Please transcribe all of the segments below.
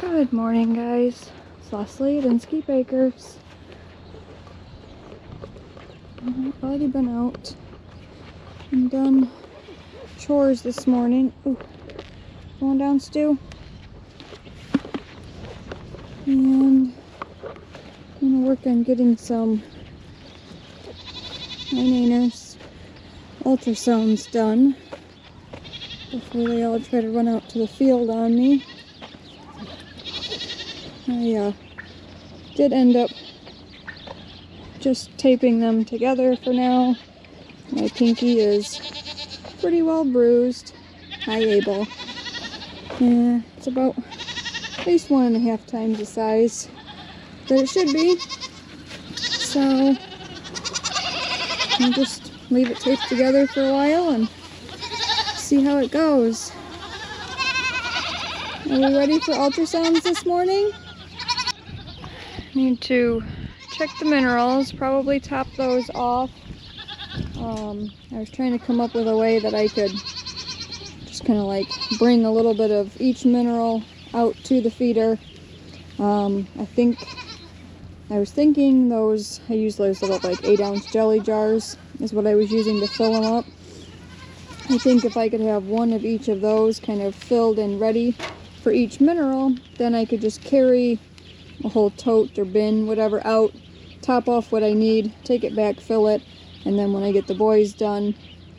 Good morning, guys. It's Leslie at Inskeep Acres. I've already been out and done chores this morning. Ooh, going down, Stu. And I'm gonna work on getting some my ultrasounds done before they all try to run out to the field on me. I did end up just taping them together for now. My pinky is pretty well bruised. Hi, Abel. Yeah, it's about at least 1.5 times the size that it should be. So I'll just leave it taped together for a while and see how it goes. Are we ready for ultrasounds this morning? Need to check the minerals, probably top those off. I was trying to come up with a way that I could just kind of like bring a little bit of each mineral out to the feeder. I was thinking those, I use those little like 8-ounce jelly jars is what I was using to fill them up. I think if I could have one of each of those kind of filled and ready for each mineral, then I could just carry a whole tote or bin, whatever, out, top off what I need, take it back, fill it, and then when I get the boys done,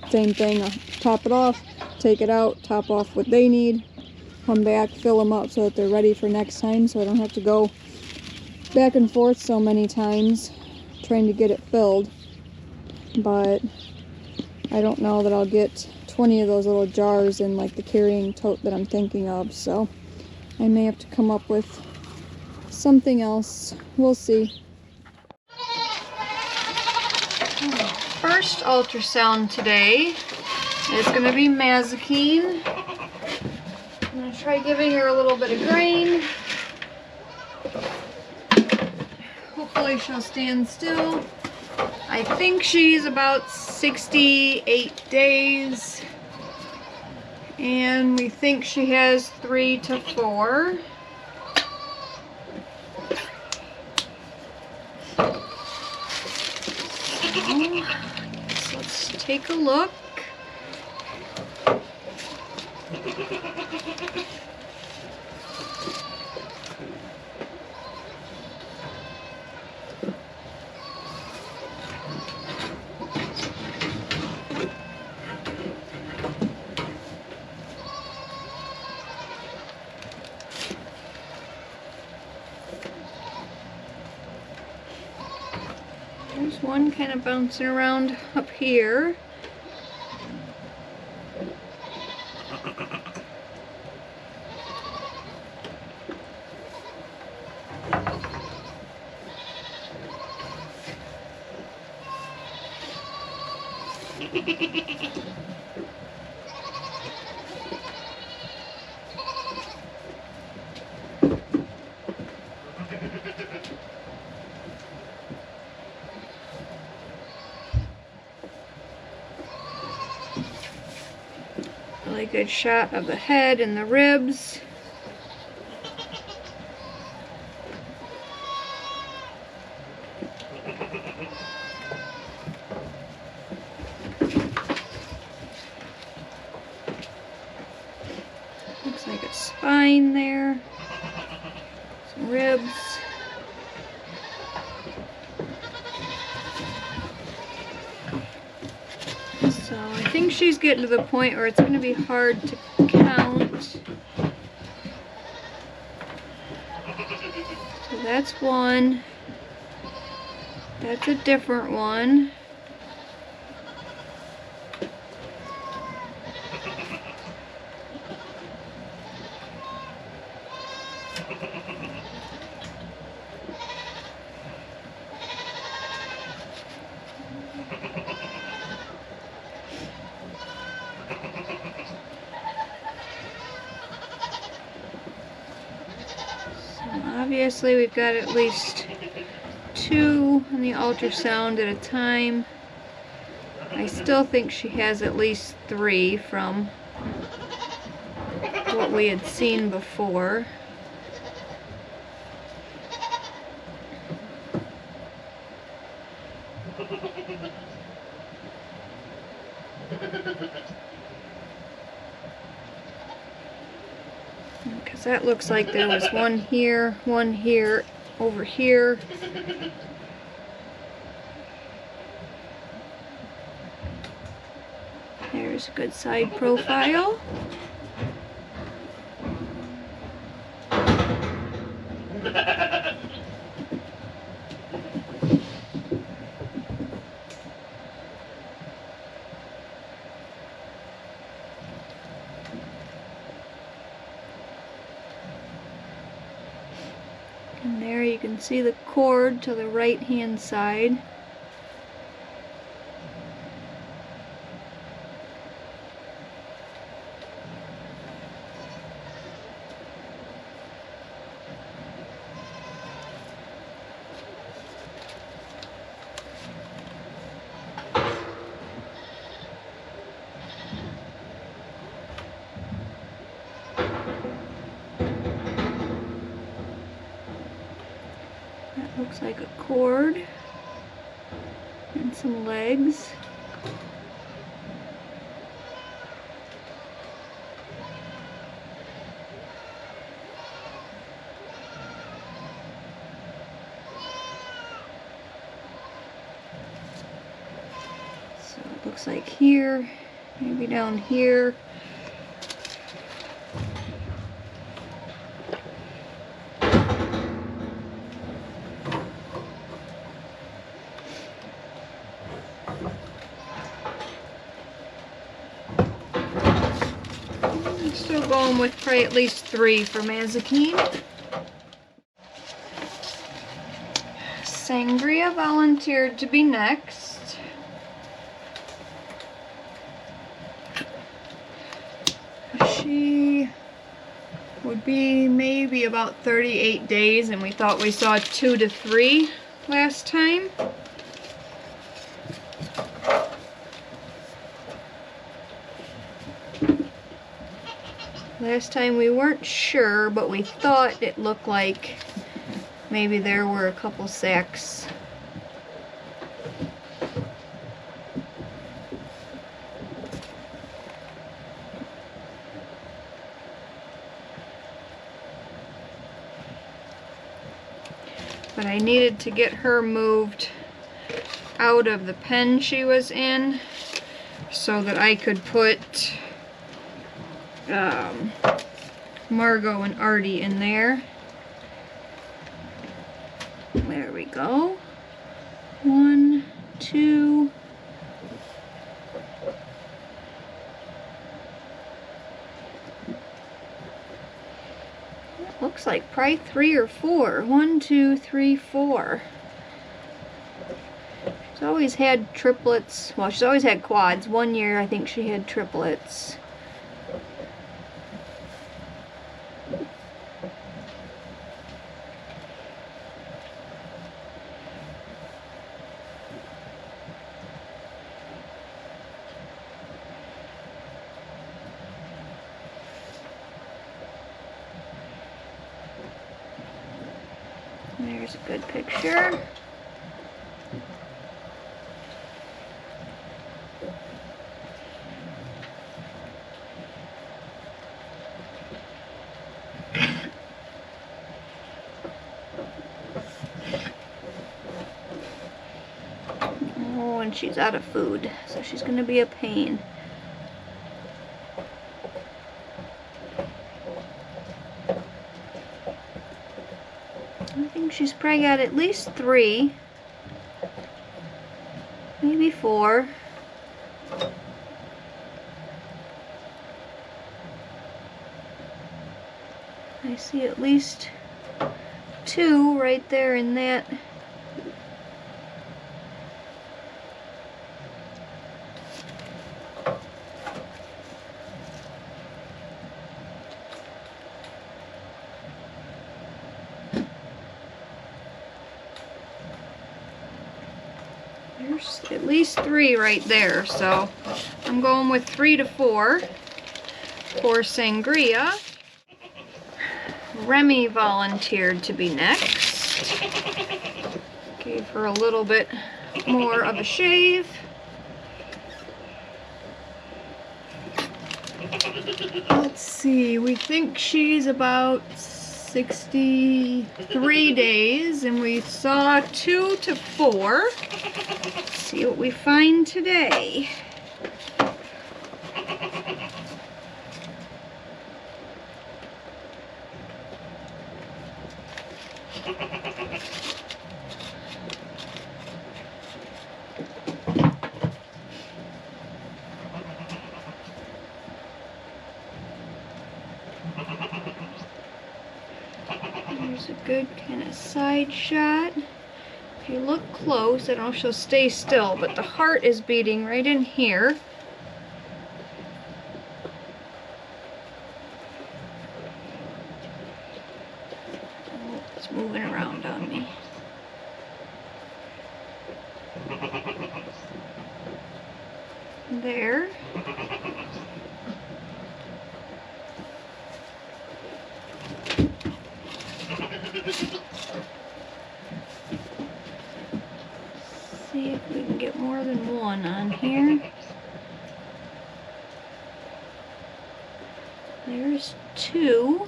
same thing, I'll top it off, take it out, top off what they need, come back, fill them up so that they're ready for next time, so I don't have to go back and forth so many times trying to get it filled. But I don't know that I'll get 20 of those little jars in like the carrying tote that I'm thinking of, so I may have to come up with something else. We'll see. First ultrasound today is going to be Mazikeen. I'm going to try giving her a little bit of grain. Hopefully she'll stand still. I think she's about 68 days. And we think she has 3 to 4. So let's take a look. There's one kind of bouncing around up here. Really good shot of the head and the ribs. Looks like a spine there. Some ribs. So I think she's getting to the point where it's going to be hard to count. So that's one. That's a different one. Obviously we've got at least 2 on the ultrasound at a time. I still think she has at least 3 from what we had seen before. Because that looks like there was one here, over here. There's a good side profile. And there you can see the cord to the right hand side. That looks like a cord and some legs. So it looks like here, maybe down here. I'm still going with probably at least 3 for Mazikeen. Sangria volunteered to be next. She would be maybe about 38 days, and we thought we saw 2 to 3 last time. Last time we weren't sure, but we thought it looked like maybe there were a couple sacks. But I needed to get her moved out of the pen she was in so that I could put Margot and Artie in there. There we go. 1, 2. It looks like probably 3 or 4. 1, 2, 3, 4. She's always had triplets. Well, she's always had quads. One year I think she had triplets. There's a good picture. Oh, and she's out of food, so she's going to be a pain. I think she's probably got at least 3, maybe 4. I see at least 2 right there in that. There's at least 3 right there, so I'm going with 3 to 4 for Sangria. Remy volunteered to be next. Gave her a little bit more of a shave. Let's see. see, we think she's about 63 days, and we saw 2 to 4. Let's see what we find today. There's a good kind of side shot. If you look close, I don't know if she'll stay still, but the heart is beating right in here. Oh, it's moving around on me. There. See if we can get more than one on here. There's 2.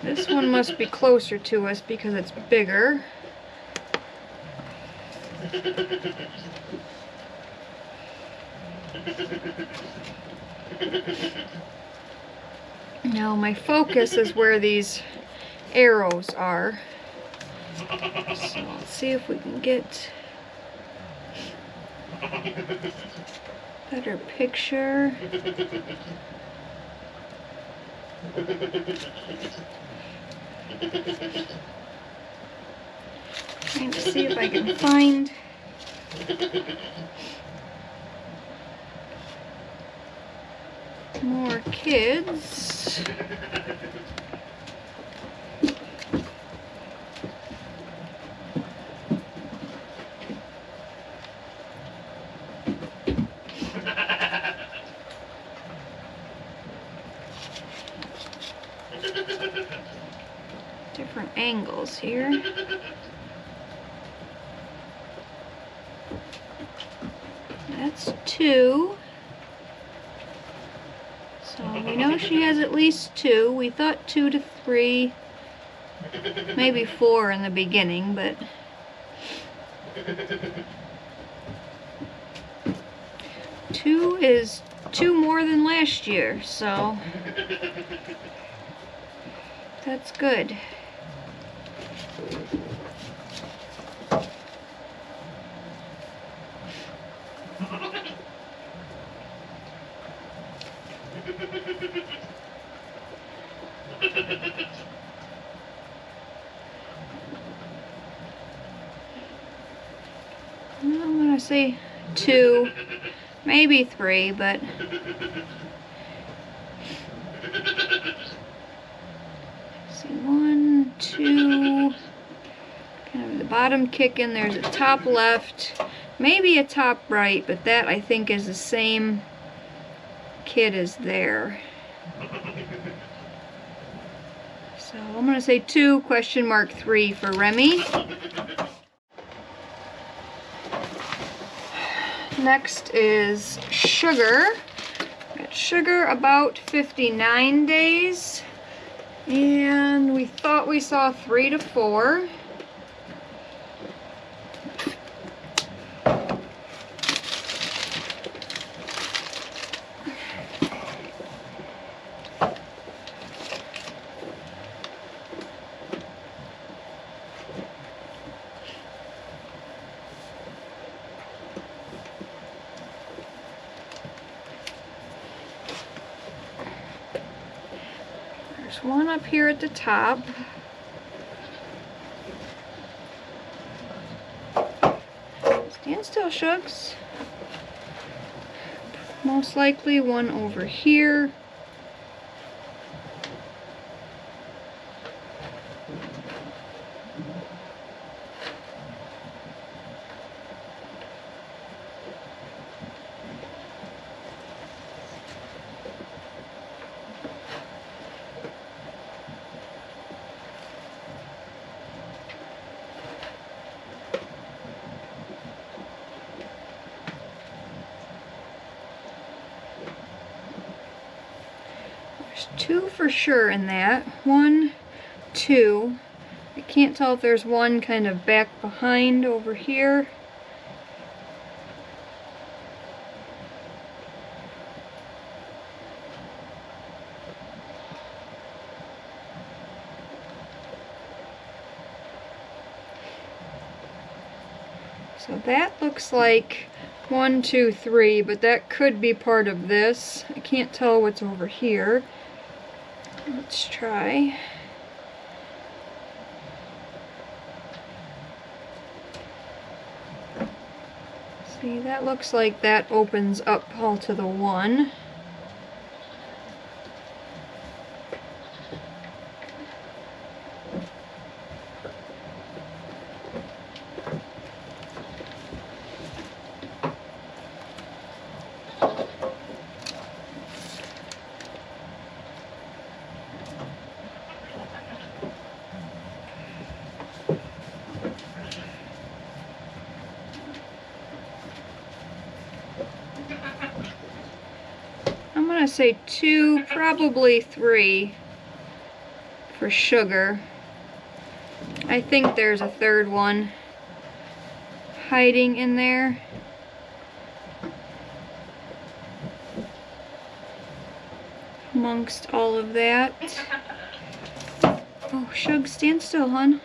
This one must be closer to us because it's bigger. Now my focus is where these arrows are. So let's see if we can get a better picture. Trying to see if I can find more kids. Different angles here. That's 2. So we know she has at least 2. We thought 2 to 3, maybe 4 in the beginning, but two is 2 more than last year, so that's good. I'm gonna say 2, maybe 3, but see, 1, 2, kind of the bottom kicking. There's a top left, maybe a top right, but that I think is the same kid as there. So I'm gonna say 2 question mark 3 for Remy. Next is Sugar. Got Sugar about 59 days, and we thought we saw 3 to 4. There's one up here at the top. Stand still, Shugs. Most likely one over here. There's 2 for sure in that. 1, 2. I can't tell if there's one kind of back behind over here. So that looks like 1, 2, 3, but that could be part of this. I can't tell what's over here. Let's try. See, that looks like that opens up all to the 1. I'm gonna say 2, probably 3 for sugar. I think there's a 3rd one hiding in there. Amongst all of that. Oh, Shug, stand still, hon.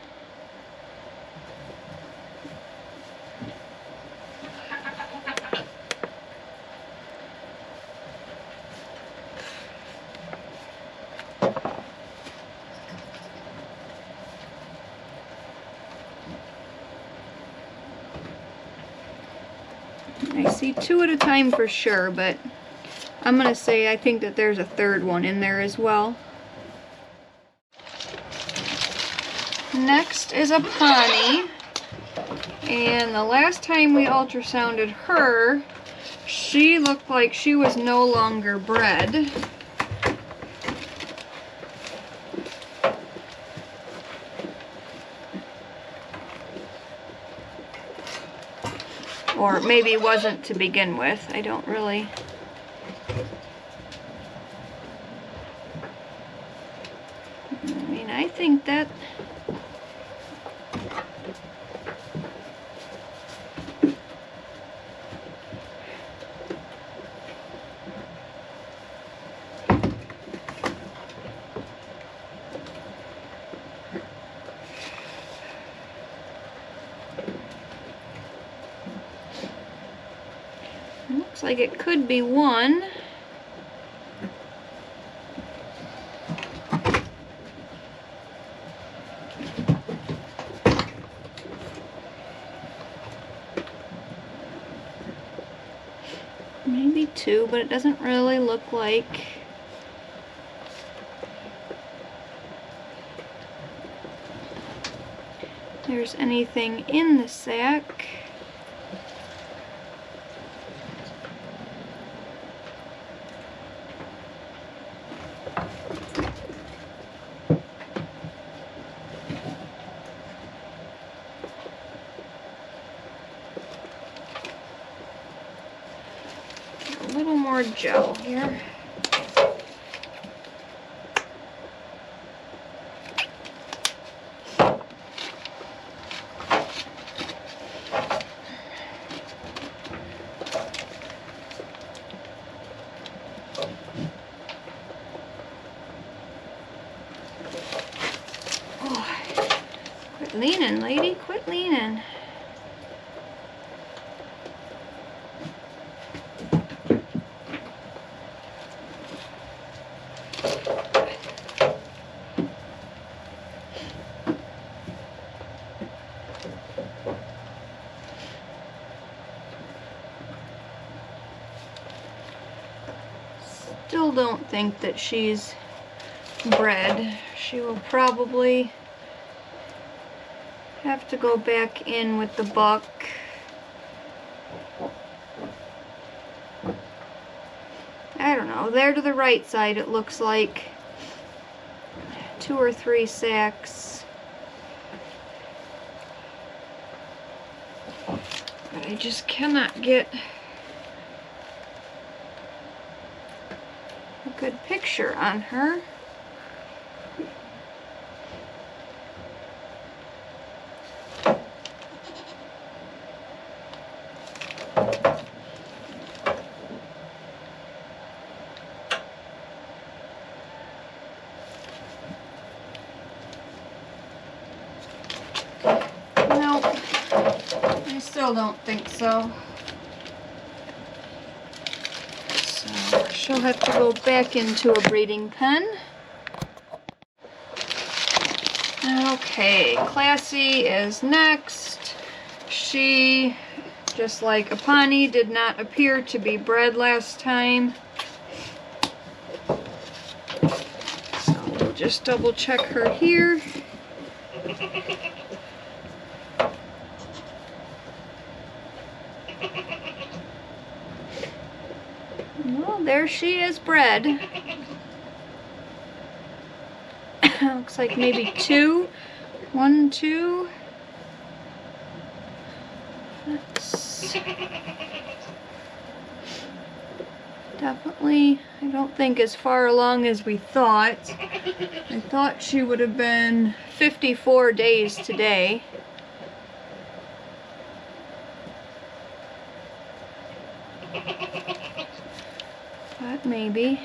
I see 2 at a time for sure, but I'm gonna say I think that there's a 3rd one in there as well. Next is a Pawnee, and the last time we ultrasounded her, she looked like she was no longer bred. Or maybe wasn't to begin with. I don't really... I mean, I think that... Looks like it could be 1. Maybe 2, but it doesn't really look like. There's anything in the sack. A little more gel here. Oh, quit leaning, lady, quit leaning. Still don't think that she's bred. She will probably have to go back in with the buck. I don't know. There to the right side it looks like 2 or 3 sacks. But I just cannot get good picture on her. Nope, I still don't think so. So she'll have to go back into a breeding pen. Okay, Classy is next. She, just like Apani, did not appear to be bred last time. So we'll just double check her here. Well, there she is bred. Looks like maybe two. 1, 2. That's definitely, I don't think as far along as we thought. I thought she would have been 54 days today. But maybe.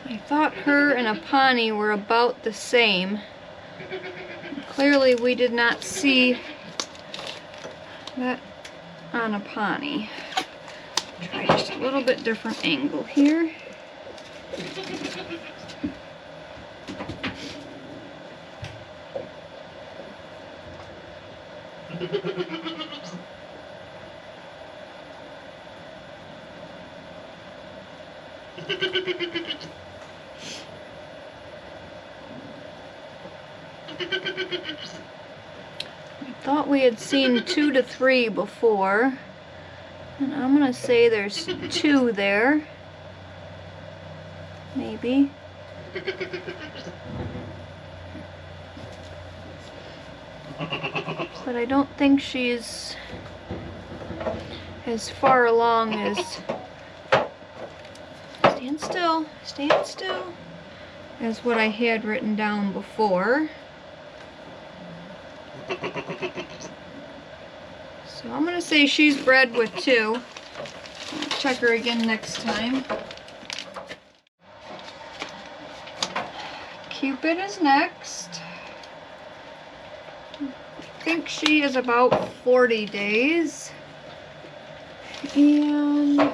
I thought her and Apani were about the same. Clearly we did not see that on Apani. Try just a little bit different angle here. I thought we had seen 2 to 3 before, and I'm gonna say there's 2 there, maybe. But I don't think she's as far along as, stand still, as what I had written down before. So I'm gonna say she's bred with 2. I'll check her again next time. Cupid is next. I think she is about 40 days. And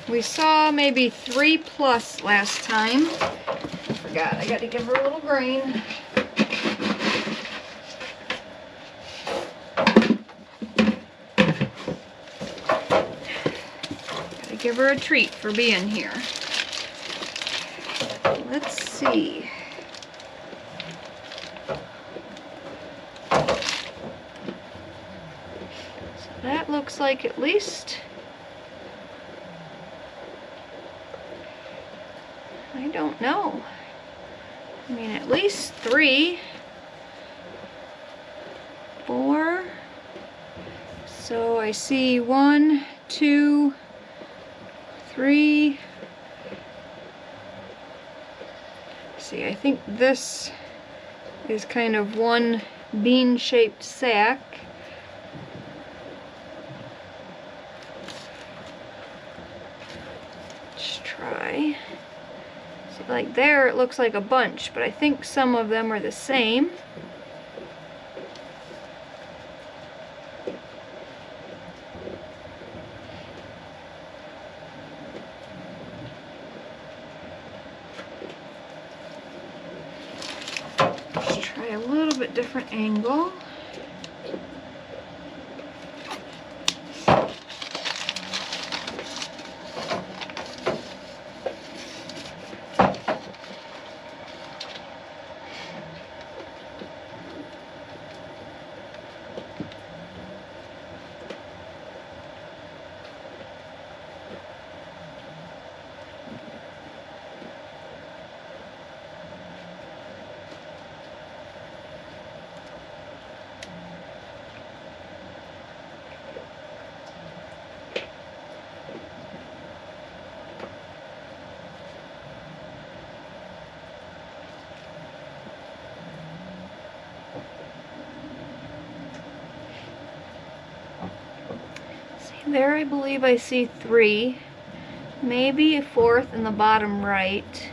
we saw maybe 3+ last time. I forgot, I got to give her a little grain. Gotta give her a treat for being here. Let's see. So that looks like at least, I don't know. I mean, at least 3, 4. So I see 1, 2, 3. See, I think this is kind of one bean-shaped sack. Let's try. See, like there it looks like a bunch, but I think some of them are the same. Let's try a little bit different angle. There I believe I see 3. Maybe a 4th in the bottom right.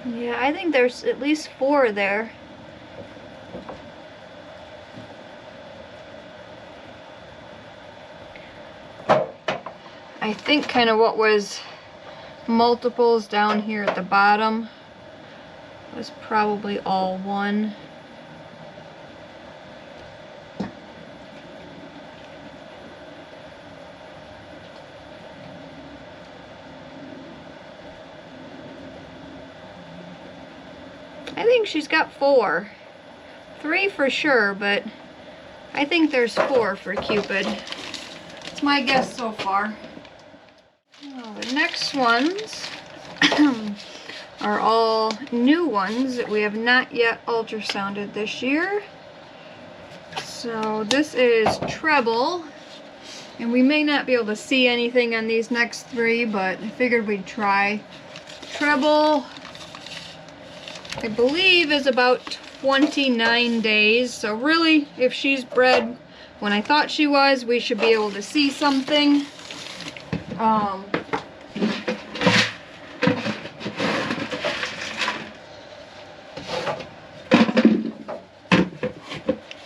Yeah, I think there's at least 4 there. I think kind of what was multiples down here at the bottom was probably all 1. I think she's got 4. 3 for sure, but I think there's 4 for Cupid. It's my guess so far. Well, the next ones are all new ones that we have not yet ultrasounded this year. So this is treble, and we may not be able to see anything on these next 3, but I figured we'd try. Treble, I believe, is about 29 days, so really, if she's bred when I thought she was, we should be able to see something.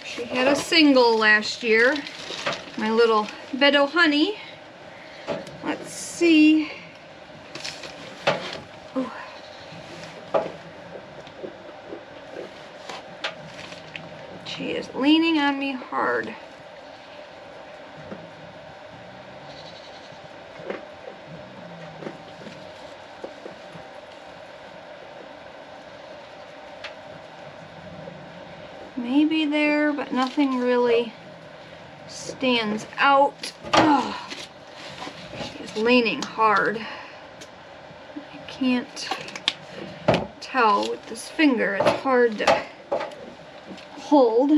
She had a single last year, my little bed o' honey. Let's see. Ooh. She is leaning on me hard. Maybe there, but nothing really stands out. Oh, she is leaning hard. I can't tell with this finger. It's hard to hold.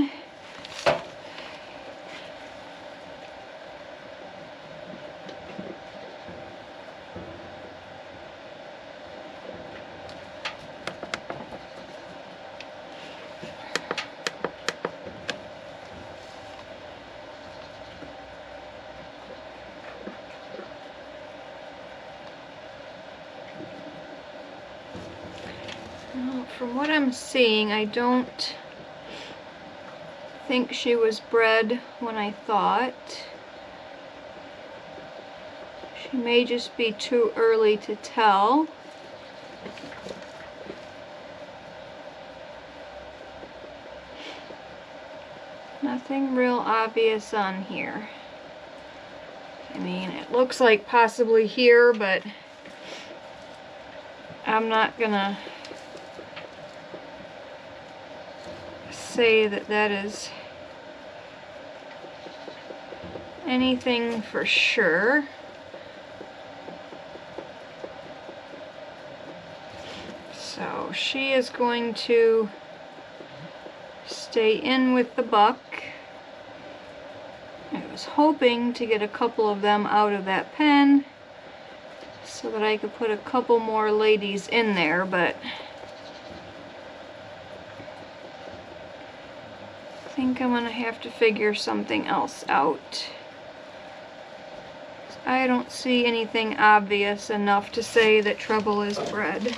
From what I'm seeing, I don't think she was bred when I thought. She may just be too early to tell. Nothing real obvious on here. I mean, it looks like possibly here, but I'm not gonna say that that is anything for sure. So she is going to stay in with the buck. I was hoping to get a couple of them out of that pen so that I could put a couple more ladies in there, but I think I'm gonna have to figure something else out. I don't see anything obvious enough to say that treble is bred.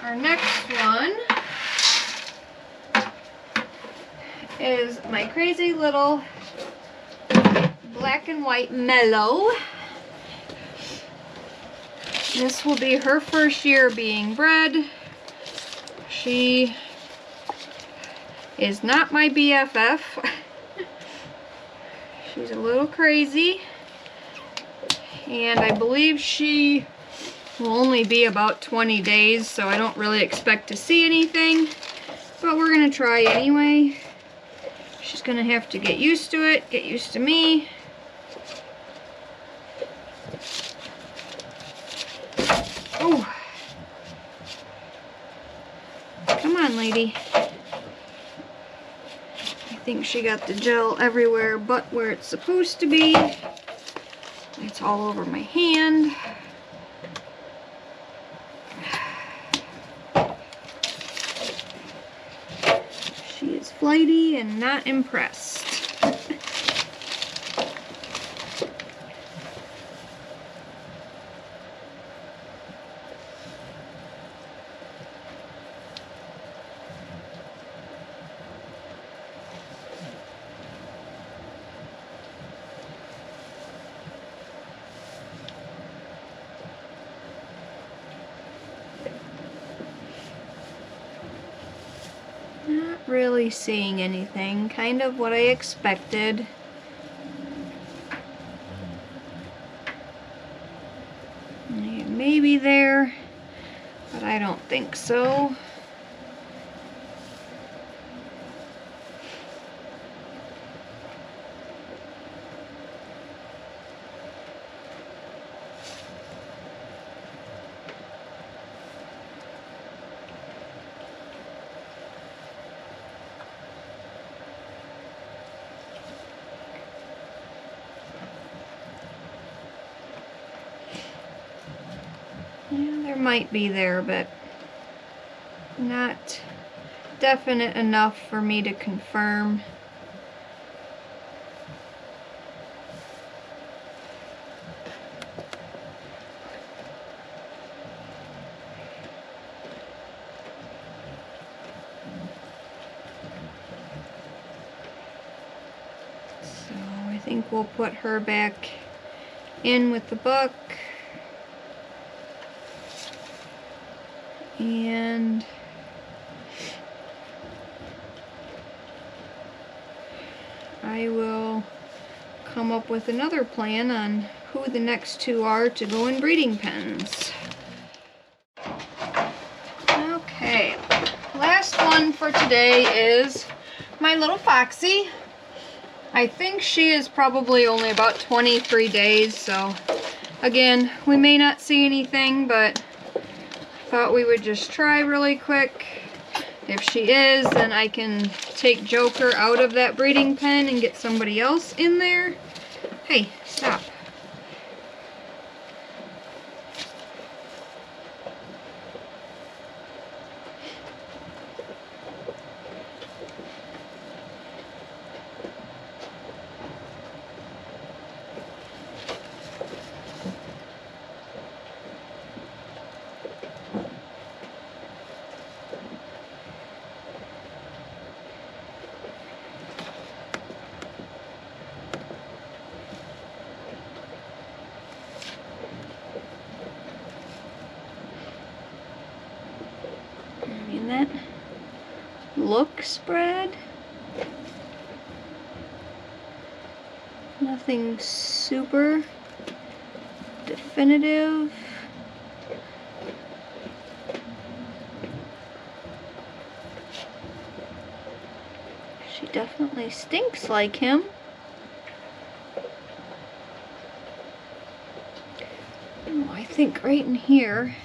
Our next one is my crazy little black and white mellow. This will be her first year being bred. She is not my BFF. She's a little crazy, and I believe she will only be about 20 days, so I don't really expect to see anything, but we're gonna try anyway. She's gonna have to get used to it, get used to me. Oh, come on, lady. I think she got the gel everywhere but where it's supposed to be. It's all over my hand. flighty and not impressed. Not really seeing anything, kind of what I expected. Maybe there, but I don't think so. Yeah, there might be there, but not definite enough for me to confirm. So I think we'll put her back in with the buck. And I will come up with another plan on who the next two are to go in breeding pens. Okay, last one for today is my little Foxy. I think she is probably only about 23 days, so again, we may not see anything, but thought we would just try really quick. If she is, then I can take Joker out of that breeding pen and get somebody else in there. Hey, stop. That look spread. Nothing super definitive. She definitely stinks like him. Oh, I think right in here.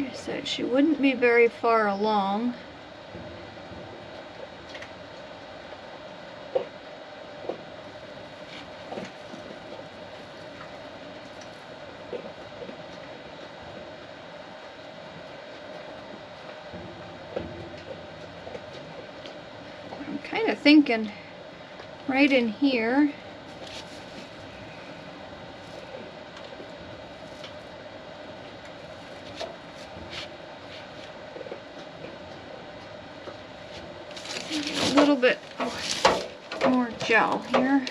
I said she wouldn't be very far along. I'm kind of thinking right in here. A little bit more gel here.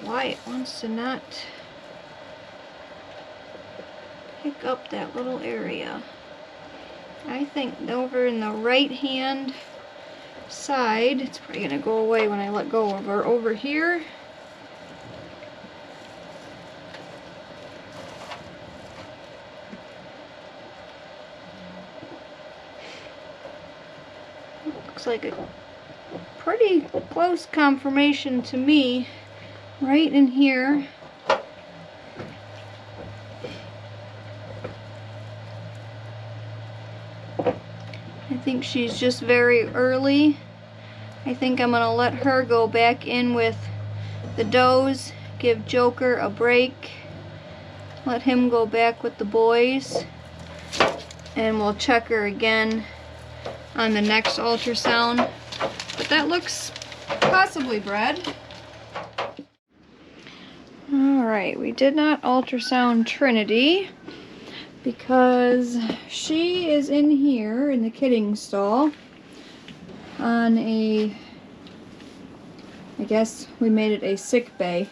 Why it wants to not pick up that little area. I think over in the right hand side. It's probably gonna go away when I let go of her. Over here. Looks like a pretty close confirmation to me. Right in here. I think she's just very early. I think I'm gonna let her go back in with the does, give Joker a break, let him go back with the boys, and we'll check her again on the next ultrasound. But that looks possibly bred. Alright, we did not ultrasound Trinity because she is in here in the kidding stall on a, I guess we made it a sick bay.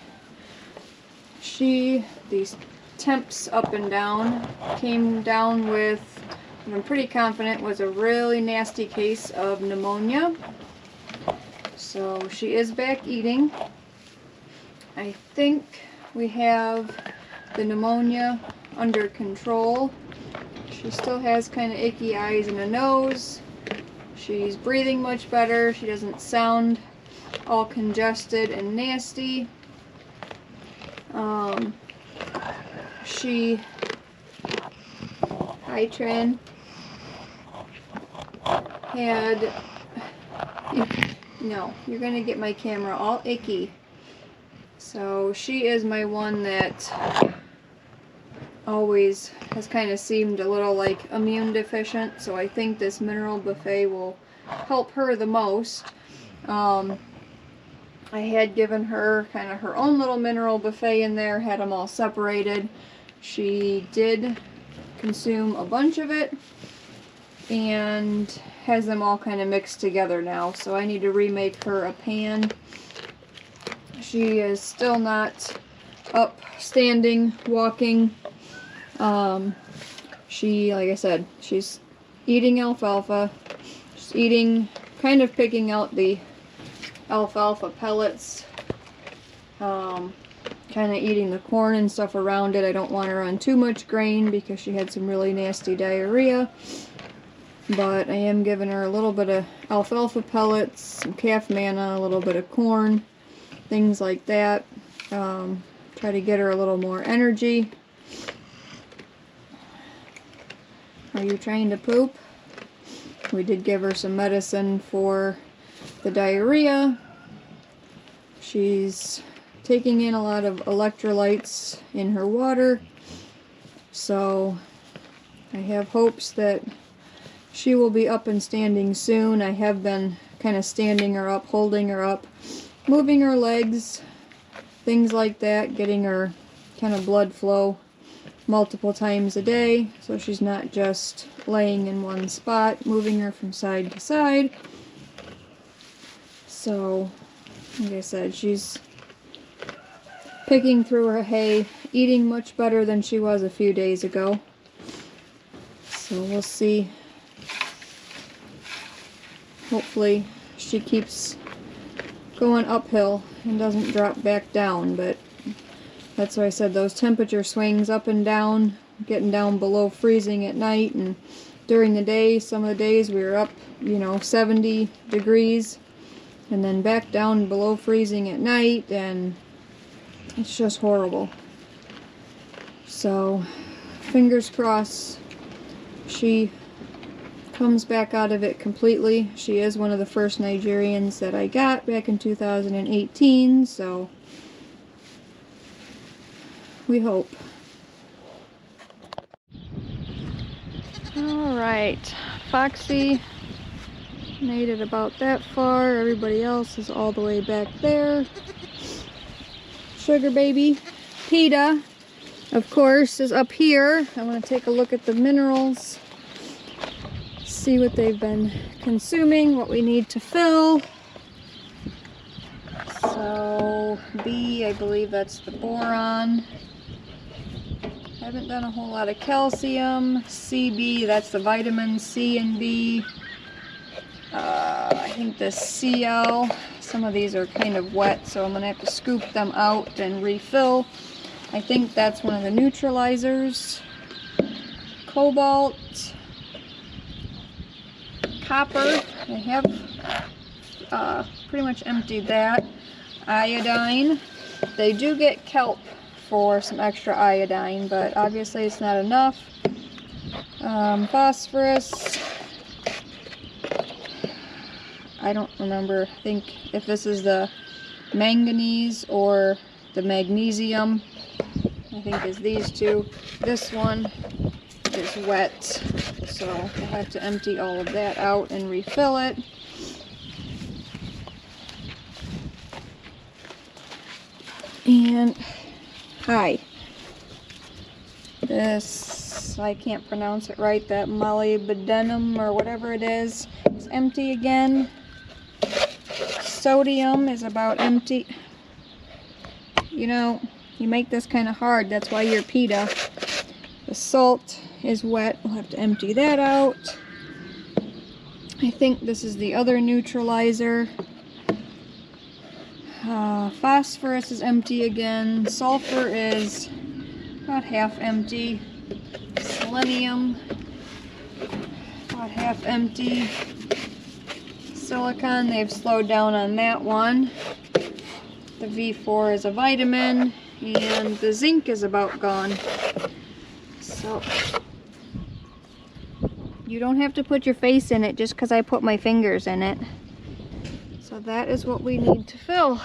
These temps up and down came down with, I'm pretty confident, was a really nasty case of pneumonia. So she is back eating. I think we have the pneumonia under control. She still has kind of icky eyes and a nose. She's breathing much better. She doesn't sound all congested and nasty. Hi Trin, had, no, you're gonna get my camera all icky. So she is my one that always has kind of seemed a little like immune deficient, so I think this mineral buffet will help her the most. I had given her kind of her own little mineral buffet in there, had them all separated. She did consume a bunch of it and has them all kind of mixed together now, so I need to remake her a pan. She is still not up, standing, walking. She, like I said, she's eating alfalfa. She's eating, kind of picking out the alfalfa pellets. Kind of eating the corn and stuff around it. I don't want her on too much grain because she had some really nasty diarrhea. But I am giving her a little bit of alfalfa pellets, some calf manna, a little bit of corn, things like that. Try to get her a little more energy. Are you trying to poop? We did give her some medicine for the diarrhea. She's taking in a lot of electrolytes in her water, so I have hopes that she will be up and standing soon. I have been kind of standing her up, holding her up, moving her legs, things like that, getting her kind of blood flow multiple times a day so she's not just laying in one spot, moving her from side to side. So, like I said, she's picking through her hay, eating much better than she was a few days ago. So we'll see. Hopefully she keeps going uphill and doesn't drop back down, but that's why I said those temperature swings up and down, getting down below freezing at night, and during the day, some of the days we were up, 70 degrees, and then back down below freezing at night, and it's just horrible. So, fingers crossed she comes back out of it completely. She is one of the first Nigerians that I got back in 2018, so we hope. Alright, Foxy made it about that far. Everybody else is all the way back there. Sugar baby PETA, of course, is up here. I want to take a look at the minerals, see what they've been consuming, what we need to fill. So B, I believe that's the boron. Haven't done a whole lot of calcium. CB, that's the vitamins C and B. I think the CL, some of these are kind of wet, so I'm going to have to scoop them out and refill. I think that's one of the neutralizers. Cobalt, copper, I have pretty much emptied that. Iodine, they do get kelp for some extra iodine, but obviously it's not enough. Phosphorus, I don't remember, I think if this is the manganese or the magnesium, I think it's these two. This one is wet, so we'll have to empty all of that out and refill it. And this, I can't pronounce it right, that molybdenum or whatever it is empty again. Sodium is about empty. You know, you make this kind of hard, that's why you're PETA. The salt is wet, we'll have to empty that out. I think this is the other neutralizer. Phosphorus is empty again. Sulfur is about half empty. Selenium, about half empty. Silicon, they've slowed down on that one. The V4 is a vitamin, and the zinc is about gone. So, you don't have to put your face in it just because I put my fingers in it. So that is what we need to fill.